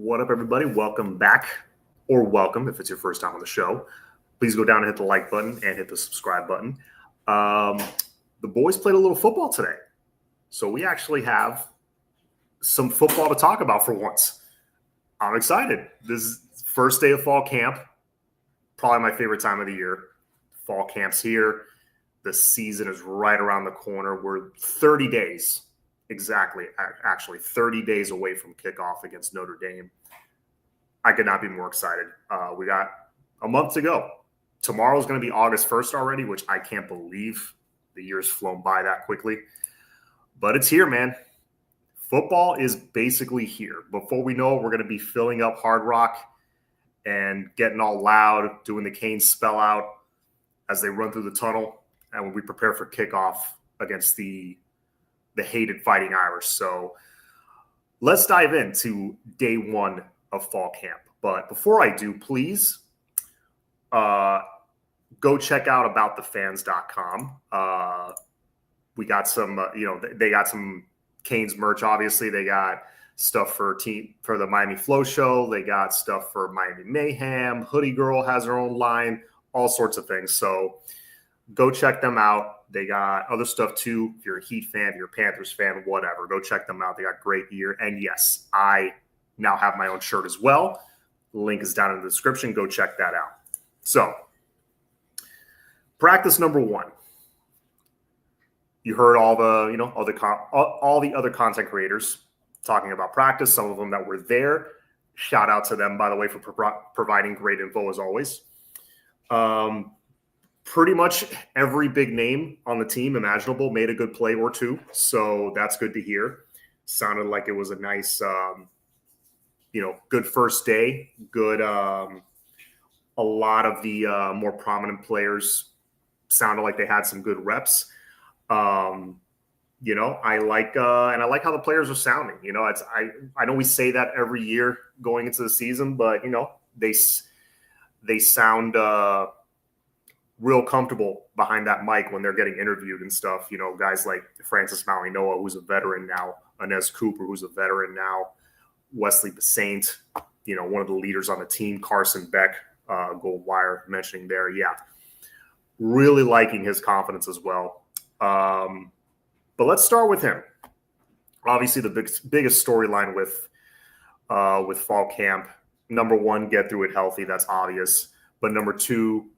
What up, everybody? Welcome back, or welcome if it's your first time on the show. Please go down and hit the like button and hit the subscribe button. The boys played a little football today, so we actually have some football to talk about for once. I'm excited. This is first day of fall camp, probably my favorite time of the year. Fall camp's here. The season is right around the corner. We're 30 days. Exactly. Actually, 30 days away from kickoff against Notre Dame. I could not be more excited. We got a month to go. Tomorrow's going to be August 1st already, which I can't believe the year's flown by that quickly. But it's here, man. Football is basically here. Before we know it, we're going to be filling up Hard Rock and getting all loud, doing the Canes spell out as they run through the tunnel, and when we prepare for kickoff against the hated Fighting Irish. So let's dive into day one of fall camp. But before I do, please go check out aboutthefans.com. We got some, they got some Canes merch. Obviously, they got stuff for the Miami Flow Show. They got stuff for Miami Mayhem. Hoodie Girl has her own line, all sorts of things. So go check them out. They got other stuff too. If you're a Heat fan, if you're a Panthers fan, whatever, go check them out. They got great gear. And yes, I now have my own shirt as well. The link is down in the description. Go check that out. So, practice number one. You heard all the other content creators talking about practice. Some of them that were there. Shout out to them, by the way, for providing great info as always. Pretty much every big name on the team imaginable made a good play or two. So that's good to hear. Sounded like it was a nice, good first day. Good. A lot of the more prominent players sounded like they had some good reps. I like how the players are sounding. I know we say that every year going into the season, but they sound real comfortable behind that mic when they're getting interviewed and stuff. Guys like Francis Malinois, who's a veteran now, Inez Cooper, who's a veteran now, Wesley Basaint, one of the leaders on the team, Carson Beck, Gold Wire mentioning there. Yeah, really liking his confidence as well. But let's start with him. Obviously, the biggest storyline with fall camp, number one, get through it healthy. That's obvious. But number two,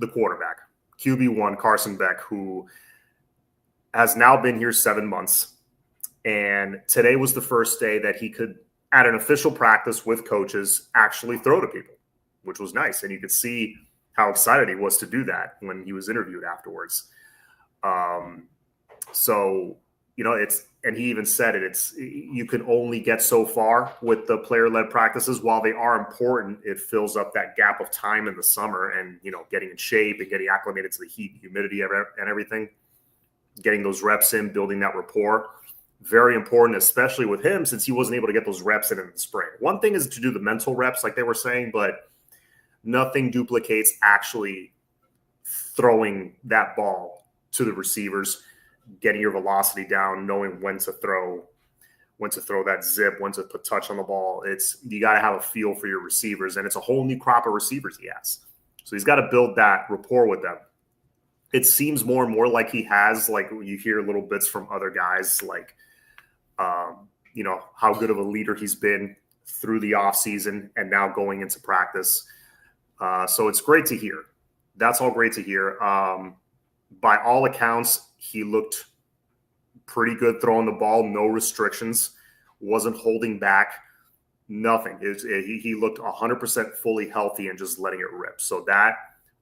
the quarterback, QB1, Carson Beck, who has now been here 7 months. And today was the first day that he could, at an official practice with coaches, actually throw to people, which was nice. And you could see how excited he was to do that when he was interviewed afterwards. And he even said you can only get so far with the player-led practices. While they are important, it fills up that gap of time in the summer and, getting in shape and getting acclimated to the heat and humidity and everything, getting those reps in, building that rapport. Very important, especially with him, since he wasn't able to get those reps in the spring. One thing is to do the mental reps, like they were saying, but nothing duplicates actually throwing that ball to the receivers, getting your velocity down, knowing when to throw that zip, when to put touch on the ball. You got to have a feel for your receivers, and it's a whole new crop of receivers he has. So he's got to build that rapport with them. It seems more and more like he has, like you hear little bits from other guys, like, how good of a leader he's been through the offseason and now going into practice. So it's great to hear. That's all great to hear. By all accounts, he looked pretty good throwing the ball, no restrictions, wasn't holding back, nothing. He looked 100% fully healthy and just letting it rip. So that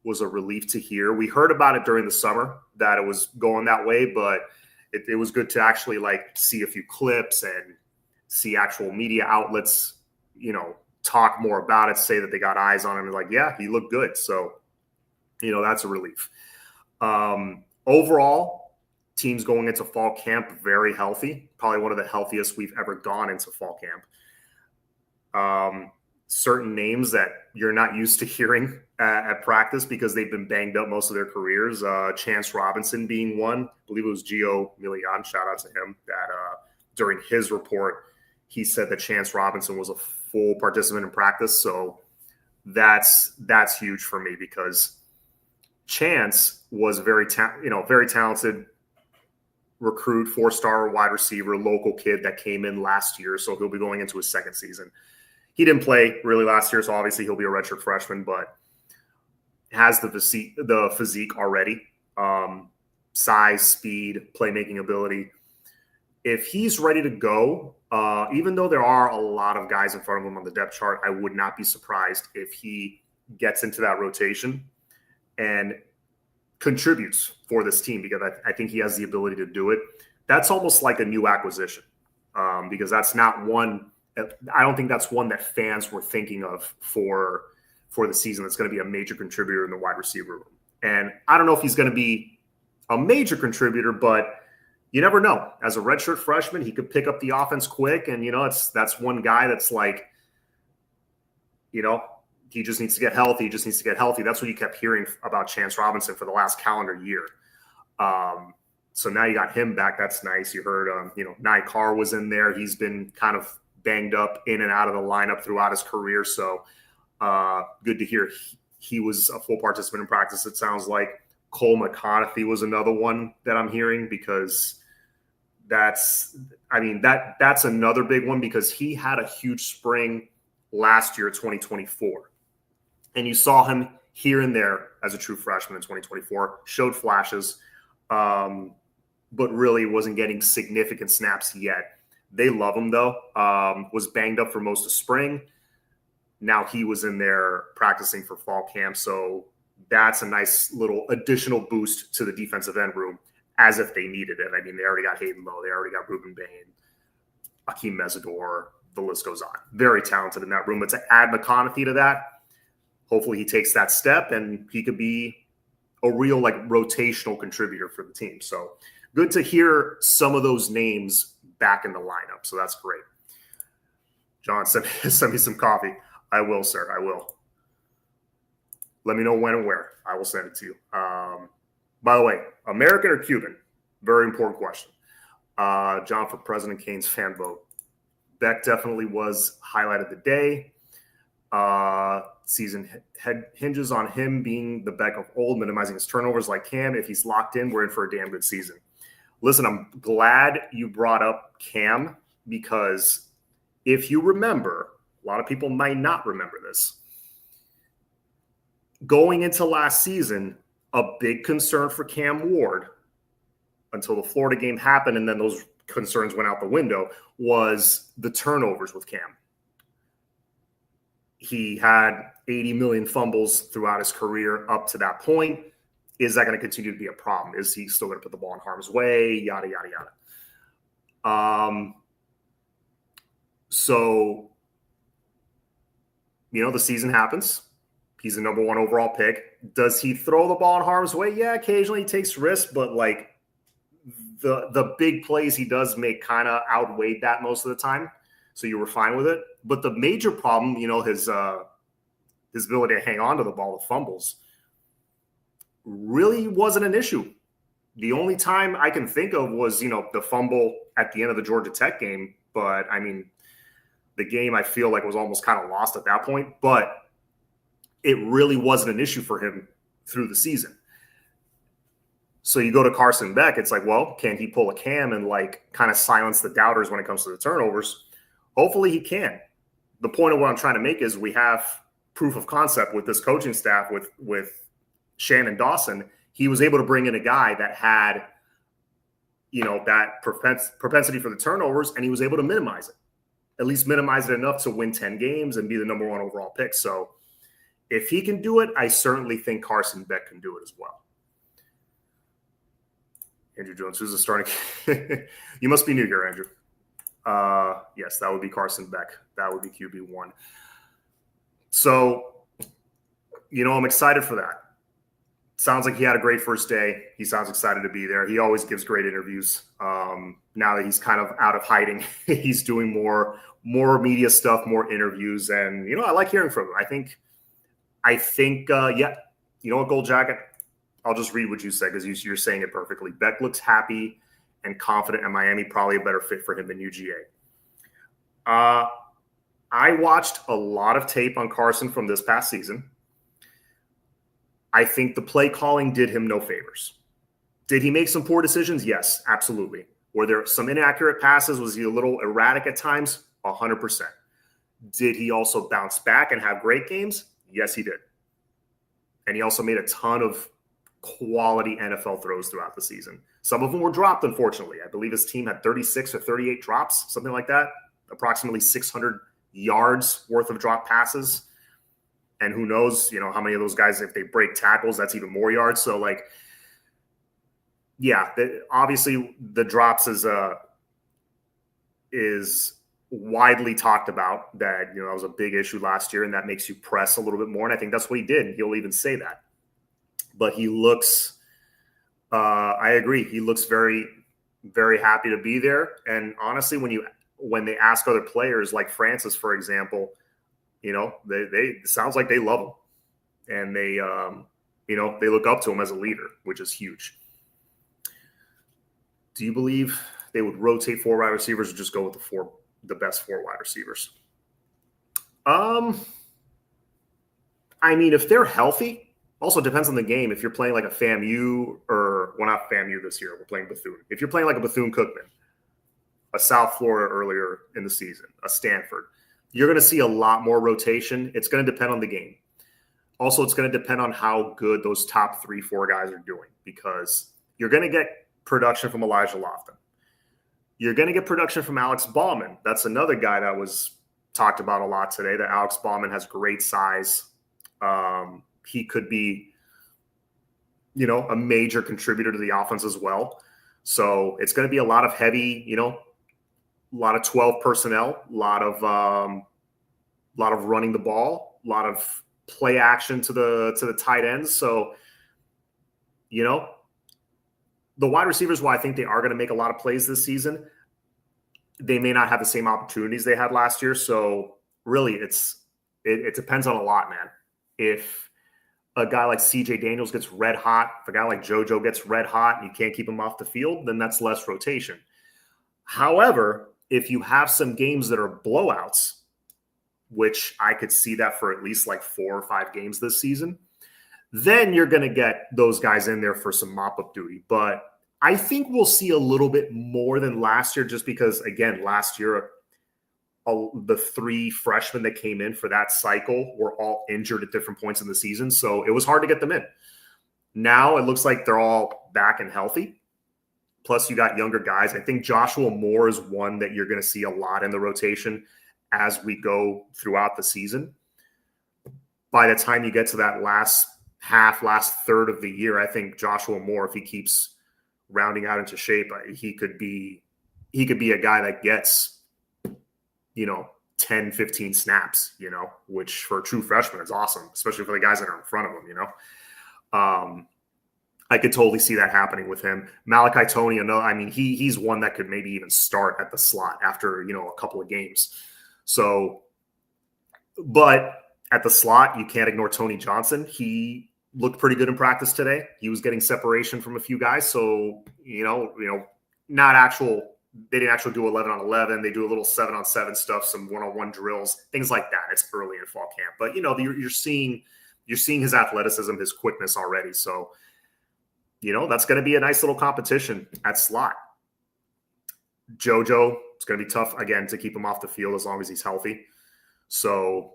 was a relief to hear. We heard about it during the summer that it was going that way, but it was good to actually see a few clips and see actual media outlets, talk more about it, say that they got eyes on him and yeah, he looked good. So, that's a relief. Overall, teams going into fall camp very healthy, probably one of the healthiest we've ever gone into fall camp. Certain names that you're not used to hearing at practice because they've been banged up most of their careers. Chance Robinson being one. I believe it was Gio Milian, shout out to him, that during his report, he said that Chance Robinson was a full participant in practice. So that's huge for me because Chance was very talented recruit, 4-star wide receiver, local kid that came in last year. So he'll be going into his second season. He didn't play really last year, so obviously he'll be a redshirt freshman, but has the physique already. Size, speed, playmaking ability. If he's ready to go, even though there are a lot of guys in front of him on the depth chart, I would not be surprised if he gets into that rotation and contributes for this team because I think he has the ability to do it. That's almost like a new acquisition because that's not one. I don't think that's one that fans were thinking of for the season that's going to be a major contributor in the wide receiver room. And I don't know if he's going to be a major contributor, but you never know. As a redshirt freshman, he could pick up the offense quick. And, that's one guy that's like, he just needs to get healthy. He just needs to get healthy. That's what you kept hearing about Chance Robinson for the last calendar year. So now you got him back. That's nice. You heard, Nye Carr was in there. He's been kind of banged up in and out of the lineup throughout his career. So good to hear he was a full participant in practice, it sounds like. Cole McConaughey was another one that I'm hearing because that's another big one because he had a huge spring last year, 2024. And you saw him here and there as a true freshman in 2024, showed flashes, but really wasn't getting significant snaps yet. They love him, though. Was banged up for most of spring. Now he was in there practicing for fall camp. So that's a nice little additional boost to the defensive end room as if they needed it. I mean, they already got Hayden Lowe. They already got Ruben Bain, Akeem Mesidor. The list goes on. Very talented in that room. But to add McConaughey to that, hopefully he takes that step and he could be a real rotational contributor for the team. So good to hear some of those names back in the lineup. So that's great. John, send me some coffee. I will, sir. I will. Let me know when and where. I will send it to you. By the way, American or Cuban? Very important question. John, for President Kane's fan vote. Beck definitely was highlight of the day. Season hinges on him being the Beck of old, minimizing his turnovers like Cam. If he's locked in, we're in for a damn good season. Listen, I'm glad you brought up Cam because if you remember, a lot of people might not remember this. Going into last season, a big concern for Cam Ward until the Florida game happened and then those concerns went out the window was the turnovers with Cam. He had 80 million fumbles throughout his career up to that point. Is that going to continue to be a problem? Is he still going to put the ball in harm's way? Yada, yada, yada. So, the season happens. He's the number 1 overall pick. Does he throw the ball in harm's way? Yeah, occasionally he takes risks, but the big plays he does make kind of outweighed that most of the time. So you were fine with it. But the major problem, his ability to hang on to the ball, the fumbles, really wasn't an issue. The only time I can think of was, the fumble at the end of the Georgia Tech game. But, the game I feel like was almost kind of lost at that point. But it really wasn't an issue for him through the season. So you go to Carson Beck, it's like, well, can he pull a Cam and kind of silence the doubters when it comes to the turnovers? Hopefully he can. The point of what I'm trying to make is we have proof of concept with this coaching staff with Shannon Dawson. He was able to bring in a guy that had, that propensity for the turnovers, and he was able to minimize it, at least minimize it enough to win 10 games and be the number 1 overall pick. So if he can do it, I certainly think Carson Beck can do it as well. Andrew Jones, who's the starting? You must be new here, Andrew. Yes, that would be Carson Beck. That would be QB1. So, I'm excited for that. Sounds like he had a great first day. He sounds excited to be there. He always gives great interviews. Now that he's kind of out of hiding, he's doing more media stuff, more interviews. And, I like hearing from him. I think, yeah, what, Gold Jacket? I'll just read what you said because you're saying it perfectly. Beck looks happy and confident, and Miami probably a better fit for him than UGA. Uh, I watched a lot of tape on Carson from this past season. I think the play calling did him no favors. Did he make some poor decisions? Yes, absolutely. Were there some inaccurate passes? Was he a little erratic at times? 100%. Did he also bounce back and have great games? Yes, he did. And he also made a ton of quality NFL throws throughout the season. Some of them were dropped, unfortunately. I believe his team had 36 or 38 drops, something like that, approximately 600 yards worth of drop passes. And who knows, how many of those guys, if they break tackles, that's even more yards. So, obviously the drops is widely talked about. That that was a big issue last year, and that makes you press a little bit more. And I think that's what he did. He'll even say that. But he looks, I agree, he looks very, very happy to be there. And honestly, when they ask other players, like Francis, for example, they it sounds like they love him, and they they look up to him as a leader, which is huge. Do you believe they would rotate 4 wide receivers or just go with the best 4 wide receivers? I mean, if they're healthy, also depends on the game. If you're playing like a FAMU, or not FAMU this year, we're playing Bethune. If you're playing like a Bethune-Cookman, a South Florida earlier in the season, a Stanford, you're going to see a lot more rotation. It's going to depend on the game. Also, it's going to depend on how good those top 3, 4 guys are doing, because you're going to get production from Elijah Lofton. You're going to get production from Alex Bauman. That's another guy that was talked about a lot today, that Alex Bauman has great size. He could be, a major contributor to the offense as well. So it's going to be a lot of heavy, a lot of 12 personnel, a lot of running the ball, a lot of play action to the tight ends. So, the wide receivers, while I think they are going to make a lot of plays this season, they may not have the same opportunities they had last year. So really, it depends on a lot, man. If a guy like CJ Daniels gets red hot, if a guy like JoJo gets red hot and you can't keep him off the field, then that's less rotation. However, if you have some games that are blowouts, which I could see that for at least like 4 or 5 games this season, then you're going to get those guys in there for some mop-up duty. But I think we'll see a little bit more than last year, just because, again, last year, the 3 freshmen that came in for that cycle were all injured at different points in the season. So it was hard to get them in. Now it looks like they're all back and healthy. Plus, you got younger guys. I think Joshua Moore is one that you're going to see a lot in the rotation as we go throughout the season. By the time you get to that last third of the year, I think Joshua Moore, if he keeps rounding out into shape, he could be a guy that gets, 10, 15 snaps, which for a true freshman is awesome, especially for the guys that are in front of him, I could totally see that happening with him. Malachi Tony, he's one that could maybe even start at the slot after, a couple of games. So, but at the slot, you can't ignore Tony Johnson. He looked pretty good in practice today. He was getting separation from a few guys. So, they didn't actually do 11 on 11. They do a little 7 on 7 stuff, some 1-on-1 drills, things like that. It's early in fall camp, but you're seeing his athleticism, his quickness already. So, that's going to be a nice little competition at slot. JoJo, it's going to be tough again to keep him off the field as long as he's healthy. So,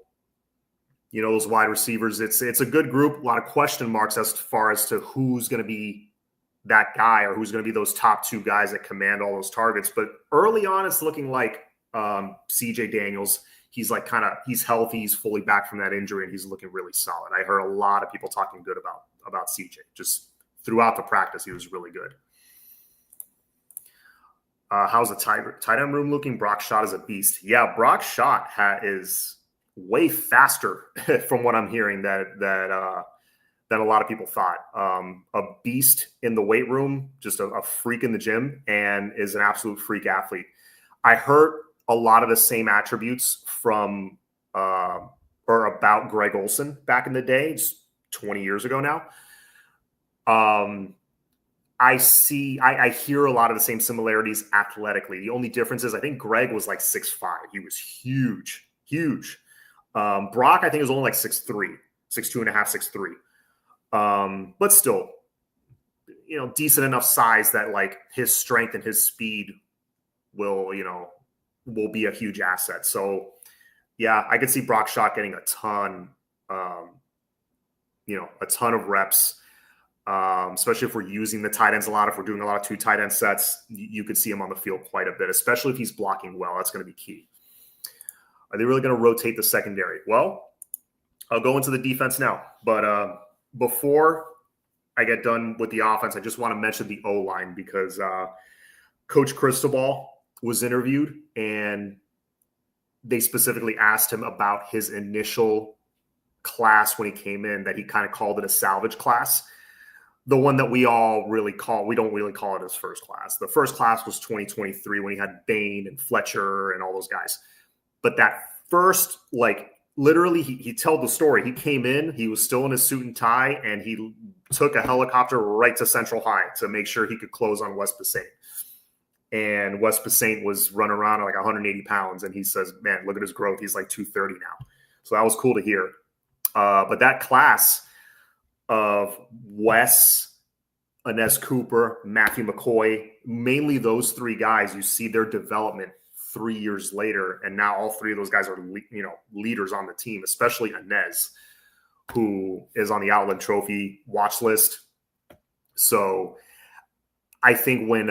those wide receivers, it's a good group. A lot of question marks as far as to who's going to be that guy, or who's going to be those top 2 guys that command all those targets. But early on, it's looking like CJ Daniels. He's he's healthy. He's fully back from that injury, and he's looking really solid. I heard a lot of people talking good about CJ. Just throughout the practice, he was really good. How's the tight end room looking? Brock Schott is a beast. Yeah, Brock Schott is way faster from what I'm hearing than a lot of people thought. A beast in the weight room, just a freak in the gym, and is an absolute freak athlete. I heard a lot of the same attributes from or about Greg Olsen back in the day, just 20 years ago now. I hear a lot of the same similarities athletically. The only difference is I think Greg was like 6'5". He was huge, huge. Brock, I think, is only like 6'3", 6'2 and a half, 6'3". But still, decent enough size that like his strength and his speed will be a huge asset. So yeah, I could see Brock Shot getting a ton of reps, especially if we're using the tight ends a lot. If we're doing a lot of 2 tight end sets, you could see him on the field quite a bit, especially if he's blocking well. That's going to be key. Are they really going to rotate the secondary? Well, I'll go into the defense now. But before I get done with the offense, I just want to mention the O-line because Coach Cristobal was interviewed, and they specifically asked him about his initial class when he came in, that he kind of called it a salvage class. The one that we don't really call it his first class. The first class was 2023 when he had Bain and Fletcher and all those guys. But that first, literally, he told the story. He came in, he was still in his suit and tie, and he took a helicopter right to Central High to make sure he could close on West Passaic. And West Passaic was running around at like 180 pounds. And he says, man, look at his growth. He's like 230 now. So that was cool to hear. But that class of Wes, Inez Cooper, Matthew McCoy, mainly those 3 guys, you see their development 3 years later. And now all 3 of those guys are, leaders on the team, especially Inez, who is on the Outland Trophy watch list. So I think when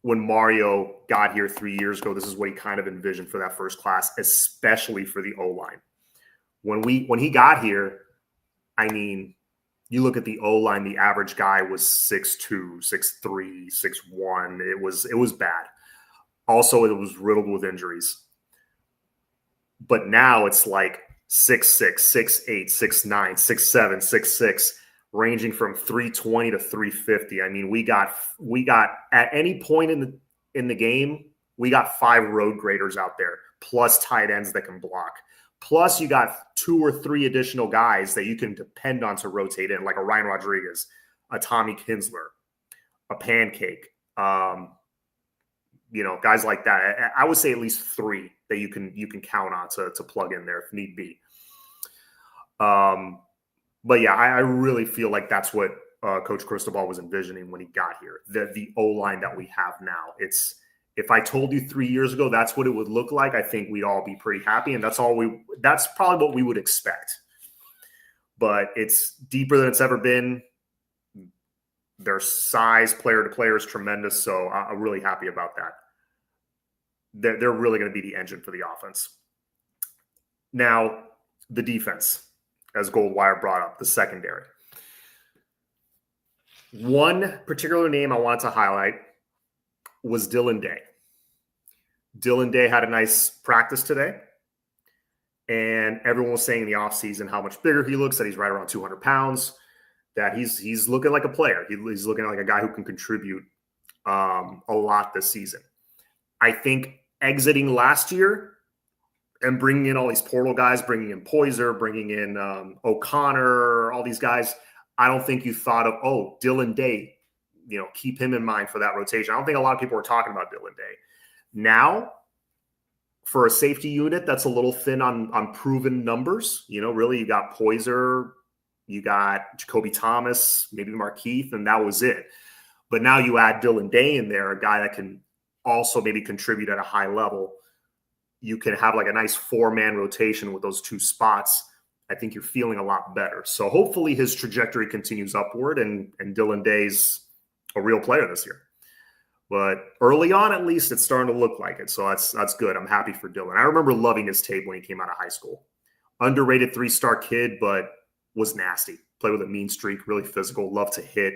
Mario got here 3 years ago, this is what he kind of envisioned for that first class, especially for the O-line. When he got here, I mean, you look at the O-line, the average guy was 6'2", 6'3", 6'1". It was bad. Also, it was riddled with injuries. But now it's like 6'6", 6'8", 6'9", 6'7", 6'6", ranging from 320 to 350. I mean, we got at any point in the game, we got 5 road graders out there, plus tight ends that can block. Plus, you got 2 or 3 additional guys that you can depend on to rotate in, like a Ryan Rodriguez, a Tommy Kinsler, a Pancake, guys like that. I would say at least 3 that you can count on to plug in there if need be. But yeah, I really feel like that's what Coach Cristobal was envisioning when he got here. The O-line that we have now. If I told you 3 years ago that's what it would look like, I think we'd all be pretty happy, and that's probably what we would expect. But it's deeper than it's ever been. Their size, player to player, is tremendous, so I'm really happy about that. They're really going to be the engine for the offense. Now, the defense, as Goldwire brought up, the secondary. One particular name I wanted to highlight was Dylan Day. Dylan Day had a nice practice today, and everyone was saying in the offseason how much bigger he looks, that he's right around 200 pounds, that he's looking like a player. He's looking like a guy who can contribute a lot this season. I think exiting last year and bringing in all these portal guys, bringing in Poyser, bringing in O'Connor, all these guys, I don't think you thought of, Dylan Day, keep him in mind for that rotation. I don't think a lot of people were talking about Dylan Day. Now, for a safety unit that's a little thin on proven numbers, really you got Poyser, you got Jacoby Thomas, maybe Markeith, and that was it. But now you add Dylan Day in there, a guy that can also maybe contribute at a high level. You can have like a nice 4-man rotation with those 2 spots. I think you're feeling a lot better. So hopefully his trajectory continues upward, and Dylan Day's a real player this year. But early on, at least, it's starting to look like it. So that's good. I'm happy for Dylan. I remember loving his tape when he came out of high school. Underrated 3-star kid, but was nasty. Played with a mean streak, really physical, loved to hit,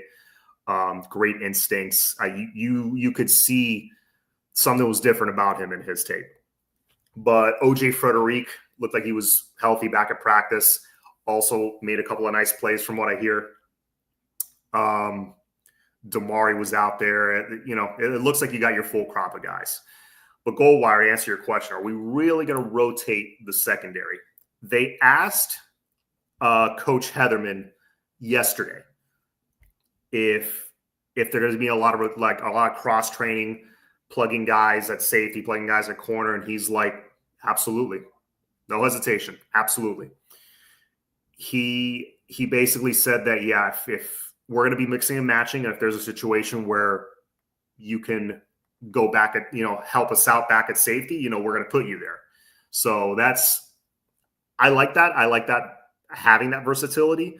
great instincts. You could see something was different about him in his tape. But OJ Frederic looked like he was healthy back at practice. Also made a couple of nice plays from what I hear. Damari was out there. It looks like you got your full crop of guys. But Goldwire, to answer your question, are we really going to rotate the secondary? They asked Coach Heatherman yesterday if if there's going to be a lot of cross training, plugging guys at safety, plugging guys at corner, and he's like, absolutely, no hesitation, absolutely. He basically said that, yeah, if we're going to be mixing and matching, and if there's a situation where you can go back at, help us out back at safety, we're going to put you there. So I like that. I like that, having that versatility.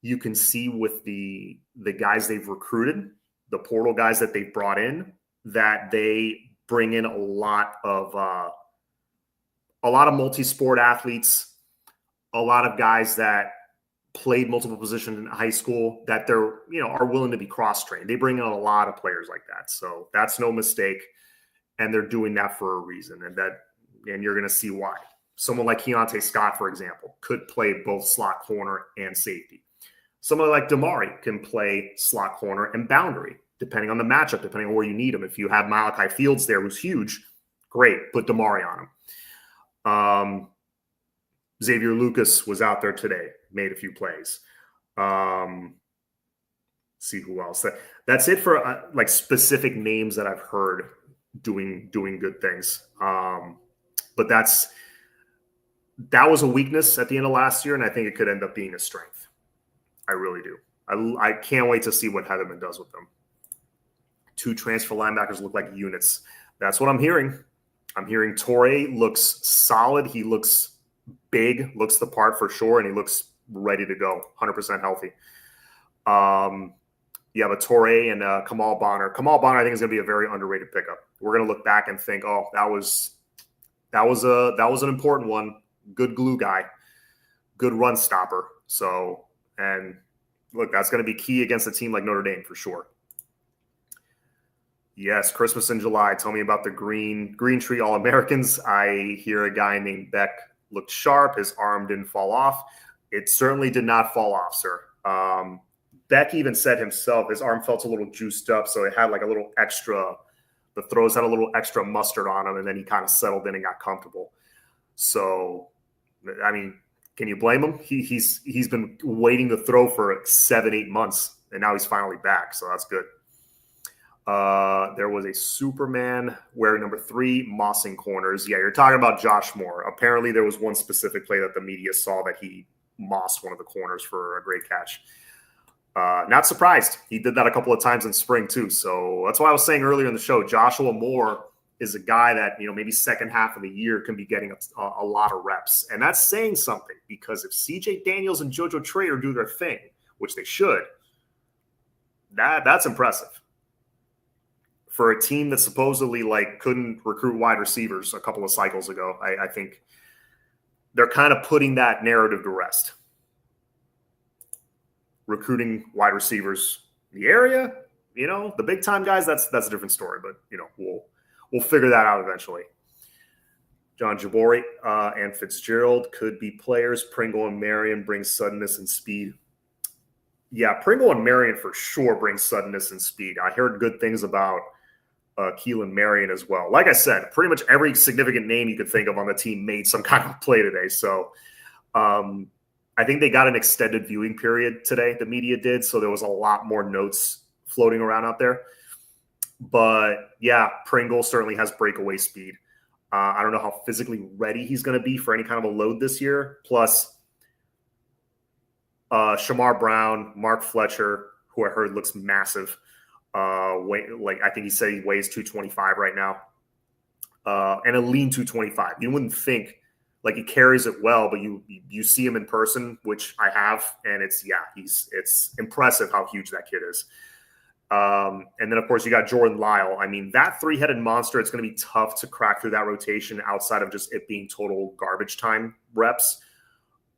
You can see with the guys they've recruited, the portal guys that they've brought in, that they bring in a lot of multi-sport athletes, a lot of guys that played multiple positions in high school, that they're, are willing to be cross-trained. They bring in a lot of players like that. So that's no mistake. And they're doing that for a reason. And you're going to see why. Someone like Keontae Scott, for example, could play both slot corner and safety. Someone like Damari can play slot corner and boundary, depending on the matchup, depending on where you need him. If you have Malachi Fields there, who's huge, great, put Damari on him. Xavier Lucas was out there today, made a few plays. See who else. That's it for specific names that I've heard doing good things. But that was a weakness at the end of last year, and I think it could end up being a strength. I really do. I can't wait to see what Heatherman does with them. 2 transfer linebackers look like units. That's what I'm hearing. I'm hearing Torrey looks solid. He looks big, looks the part for sure, and he looks ready to go, 100% healthy. But Torrey and Kamal Bonner. Kamal Bonner, I think, is going to be a very underrated pickup. We're going to look back and think, oh, that was an important one. Good glue guy, good run stopper. So, and look, that's going to be key against a team like Notre Dame for sure. Yes, Christmas in July. Tell me about the Green Tree All-Americans. I hear a guy named Beck looked sharp. His arm didn't fall off. It certainly did not fall off, sir. Beck even said himself his arm felt a little juiced up, so it had like a little extra – the throws had a little extra mustard on him, and then he kind of settled in and got comfortable. So, I mean, can you blame him? He's been waiting to throw for 7-8 months, and now he's finally back, so that's good. There was a Superman wearing number 3 mossing corners. Yeah, you're talking about Josh Moore. Apparently there was one specific play that the media saw that he mossed one of the corners for a great catch. Not surprised. He did that a couple of times in spring too. So that's why I was saying earlier in the show, Joshua Moore is a guy that, maybe second half of the year can be getting a lot of reps. And that's saying something, because if CJ Daniels and JoJo Trader do their thing, which they should, that's impressive. For a team that supposedly couldn't recruit wide receivers a couple of cycles ago, I think they're kind of putting that narrative to rest. Recruiting wide receivers in the area, the big time guys, that's a different story. But we'll figure that out eventually. John Jabori and Fitzgerald could be players. Pringle and Marion bring suddenness and speed. Yeah, Pringle and Marion for sure bring suddenness and speed. I heard good things about Keelan Marion as well. Like I said, pretty much every significant name you could think of on the team made some kind of play today. So I think they got an extended viewing period today, the media did. So there was a lot more notes floating around out there. But yeah, Pringle certainly has breakaway speed. I don't know how physically ready he's going to be for any kind of a load this year. Plus, Shamar Brown, Mark Fletcher, who I heard looks massive. I think he said he weighs 225 right now, and a lean 225. You wouldn't think he carries it well, but you see him in person, which I have, and it's impressive how huge that kid is. And then of course you got Jordan Lyle. I mean, that 3-headed monster, it's going to be tough to crack through that rotation outside of just it being total garbage time reps.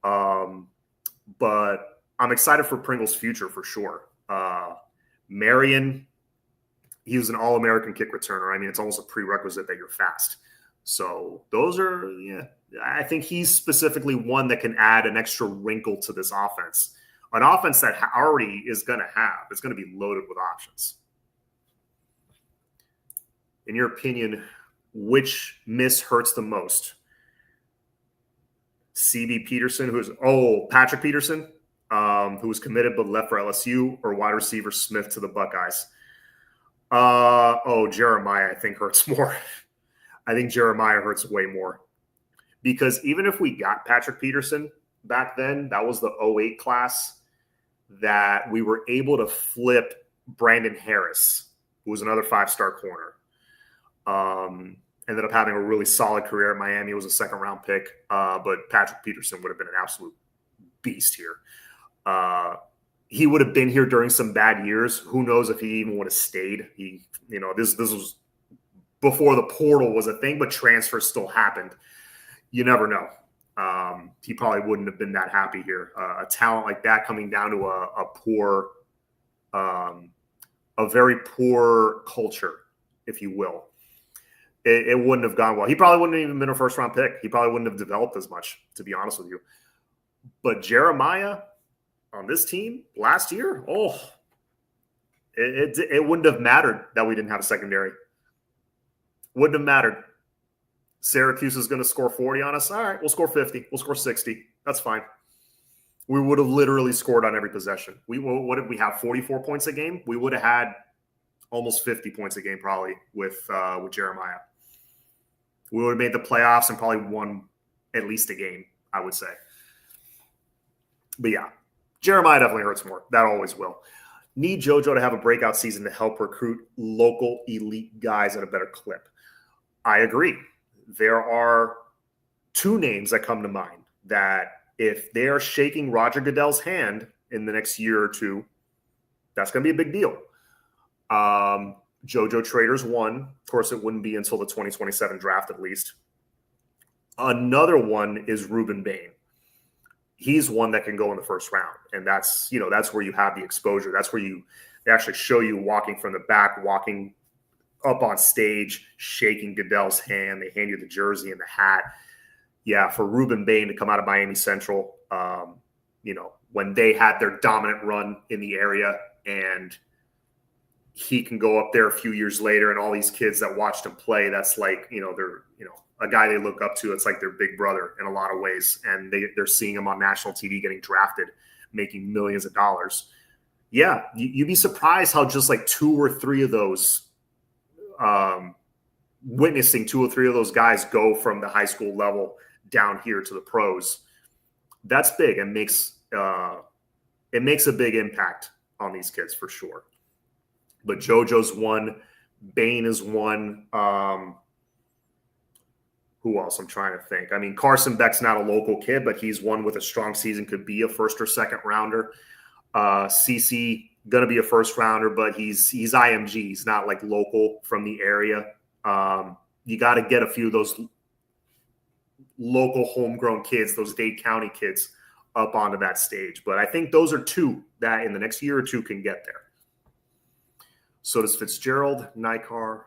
But I'm excited for Pringle's future for sure. Marion, he was an All-American kick returner. I mean, it's almost a prerequisite that you're fast. So those are, I think he's specifically one that can add an extra wrinkle to this offense. An offense that already is going to be loaded with options. In your opinion, which miss hurts the most? CB Peterson, Patrick Peterson, who was committed but left for LSU, or wide receiver Smith to the Buckeyes? Jeremiah, I think hurts more. I think Jeremiah hurts way more because even if we got Patrick Peterson back then, that was the '08 class that we were able to flip Brandon Harris, who was another 5-star corner. Ended up having a really solid career at Miami. It was a second-round pick, but Patrick Peterson would have been an absolute beast here. He would have been here during some bad years. Who knows if he even would have stayed? This was before the portal was a thing, but transfers still happened. You never know. He probably wouldn't have been that happy here. A talent like that coming down to a very poor culture, if you will. It wouldn't have gone well. He probably wouldn't have even been a first-round pick. He probably wouldn't have developed as much, to be honest with you. But Jeremiah on this team last year, it wouldn't have mattered that we didn't have a secondary. Wouldn't have mattered. Syracuse is going to score 40 on us. All right, we'll score 50. We'll score 60. That's fine. We would have literally scored on every possession. What did we have? 44 points a game? We would have had almost 50 points a game probably with Jeremiah. We would have made the playoffs and probably won at least a game, I would say. But yeah, Jeremiah definitely hurts more. That always will. Need JoJo to have a breakout season to help recruit local elite guys at a better clip. I agree. There are two names that come to mind that if they are shaking Roger Goodell's hand in the next year or two, that's going to be a big deal. JoJo Trader's one. Of course, it wouldn't be until the 2027 draft at least. Another one is Ruben Bain. He's one that can go in the first round. And that's where you have the exposure. That's where they actually show you walking from the back, walking up on stage, shaking Goodell's hand. They hand you the jersey and the hat. Yeah, for Ruben Bain to come out of Miami Central, when they had their dominant run in the area, and he can go up there a few years later, and all these kids that watched him play, that's like, they're, a guy they look up to. It's like their big brother in a lot of ways. And they're seeing him on national TV getting drafted, making millions of dollars. Yeah, you'd be surprised how just like two or three of those witnessing two or three of those guys go from the high school level down here to the pros. That's big and makes a big impact on these kids for sure. But JoJo's one, Bain is one. Who else? I'm trying to think. I mean, Carson Beck's not a local kid, but he's one with a strong season, could be a first or second rounder. CC going to be a first rounder, but he's IMG. He's not like local from the area. You got to get a few of those local homegrown kids, those Dade County kids, up onto that stage. But I think those are two that in the next year or two can get there. So does Fitzgerald, Nikar.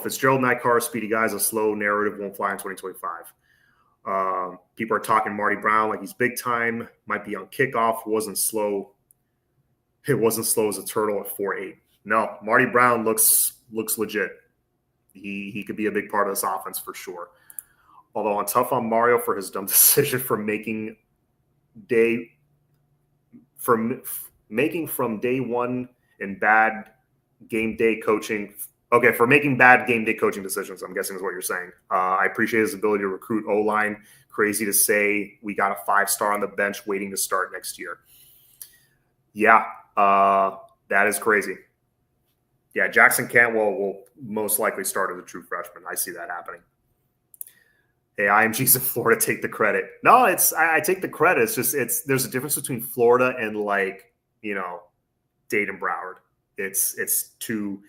Fitzgerald, Nikar, speedy guys, a slow narrative won't fly in 2025. People are talking Marty Brown like he's big time. Might be on kickoff. Wasn't slow. It wasn't slow as a turtle at 4.8. No, Marty Brown looks legit. He could be a big part of this offense for sure. Although I'm tough on Mario for his dumb decision for making from day one and bad game day coaching. Okay, for making bad game day coaching decisions, I'm guessing is what you're saying. I appreciate his ability to recruit O-line. Crazy to say we got a 5-star on the bench waiting to start next year. Yeah, that is crazy. Yeah, Jackson Cantwell will most likely start as a true freshman. I see that happening. Hey, IMG's in Florida, take the credit. No, I take the credit. It's just there's a difference between Florida and Dade and Broward. It's two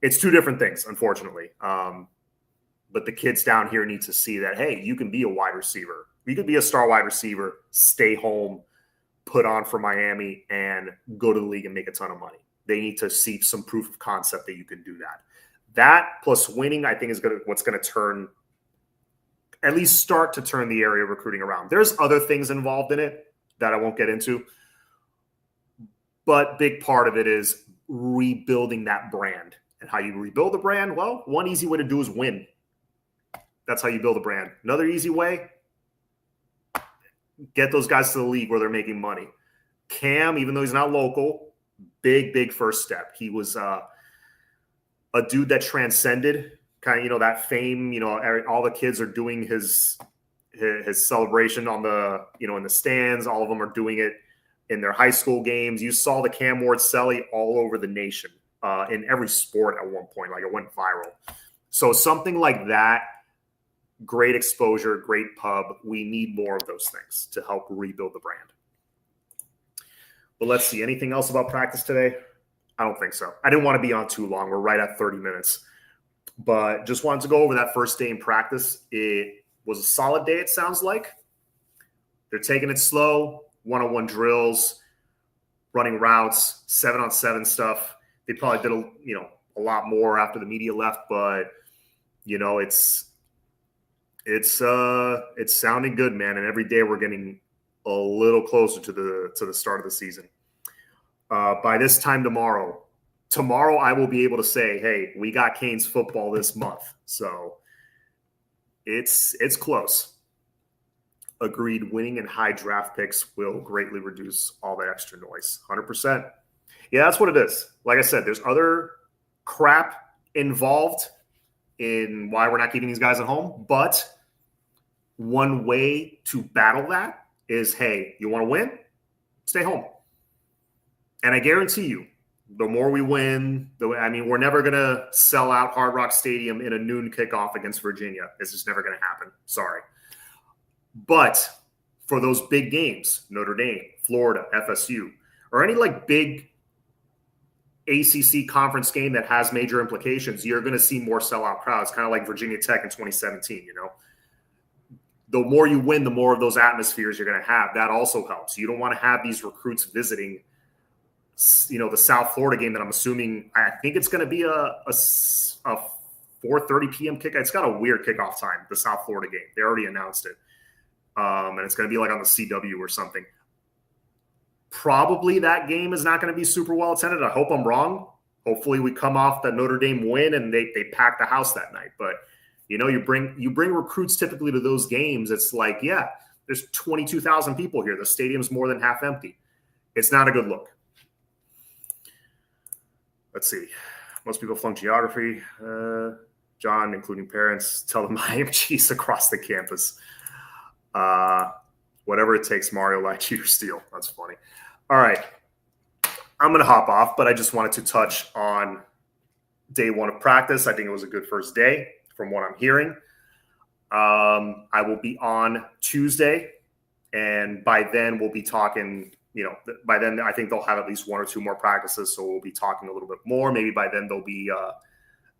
different things, unfortunately. But the kids down here need to see that, hey, you can be a wide receiver. You could be a star wide receiver, stay home, put on for Miami, and go to the league and make a ton of money. They need to see some proof of concept that you can do that. That plus winning, I think, is what's going to turn – at least start to turn the area of recruiting around. There's other things involved in it that I won't get into. But big part of it is rebuilding that brand. And how you rebuild a brand? Well, one easy way to do is win. That's how you build a brand. Another easy way, get those guys to the league where they're making money. Cam, even though he's not local, big first step. He was a dude that transcended kind of, that fame, all the kids are doing his celebration on the, in the stands. All of them are doing it in their high school games. You saw the Cam Ward celly all over the nation in every sport at one point. Like, it went viral. So something like that, great exposure, great pub. We need more of those things to help rebuild the brand. But let's see. Anything else about practice today? I don't think so. I didn't want to be on too long. We're right at 30 minutes. But just wanted to go over that first day in practice. It was a solid day, it sounds like. They're taking it slow, one-on-one drills, running routes, 7-on-7 stuff. They probably did a lot more after the media left, but it's sounding good, man. And every day we're getting a little closer to the start of the season. By this time tomorrow I will be able to say, hey, we got Canes football this month. So it's close. Agreed. Winning and high draft picks will greatly reduce all that extra noise. 100%. Yeah, that's what it is. Like I said, there's other crap involved in why we're not keeping these guys at home. But one way to battle that is, hey, you want to win? Stay home. And I guarantee you, the more we win, we're never going to sell out Hard Rock Stadium in a noon kickoff against Virginia. It's just never going to happen. Sorry. But for those big games, Notre Dame, Florida, FSU, or any big ACC conference game that has major implications, you're going to see more sellout crowds, kind of like Virginia Tech in 2017, The more you win, the more of those atmospheres you're going to have. That also helps. You don't want to have these recruits visiting, the South Florida game that I'm assuming, I think it's going to be a 4:30 p.m. kick. It's got a weird kickoff time, the South Florida game. They already announced it. And it's going to be on the CW or something. Probably that game is not going to be super well attended. I hope I'm wrong. Hopefully we come off the Notre Dame win and they pack the house that night. But, you bring recruits typically to those games. It's there's 22,000 people here. The stadium's more than half empty. It's not a good look. Let's see. Most people flunk geography. John, including parents, tell them I am cheese across the campus. Whatever it takes, Mario, like cheat or steal. That's funny. All right. I'm going to hop off, but I just wanted to touch on day one of practice. I think it was a good first day from what I'm hearing. I will be on Tuesday, and by then we'll be talking, by then I think they'll have at least one or two more practices, so we'll be talking a little bit more. Maybe by then they'll be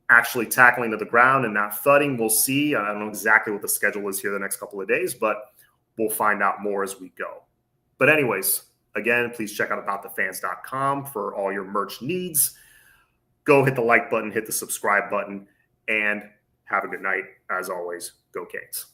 actually tackling to the ground and not thudding. We'll see. I don't know exactly what the schedule is here the next couple of days, but we'll find out more as we go. But anyways, again, please check out aboutthefans.com for all your merch needs. Go hit the like button, hit the subscribe button, and have a good night. As always, go Canes.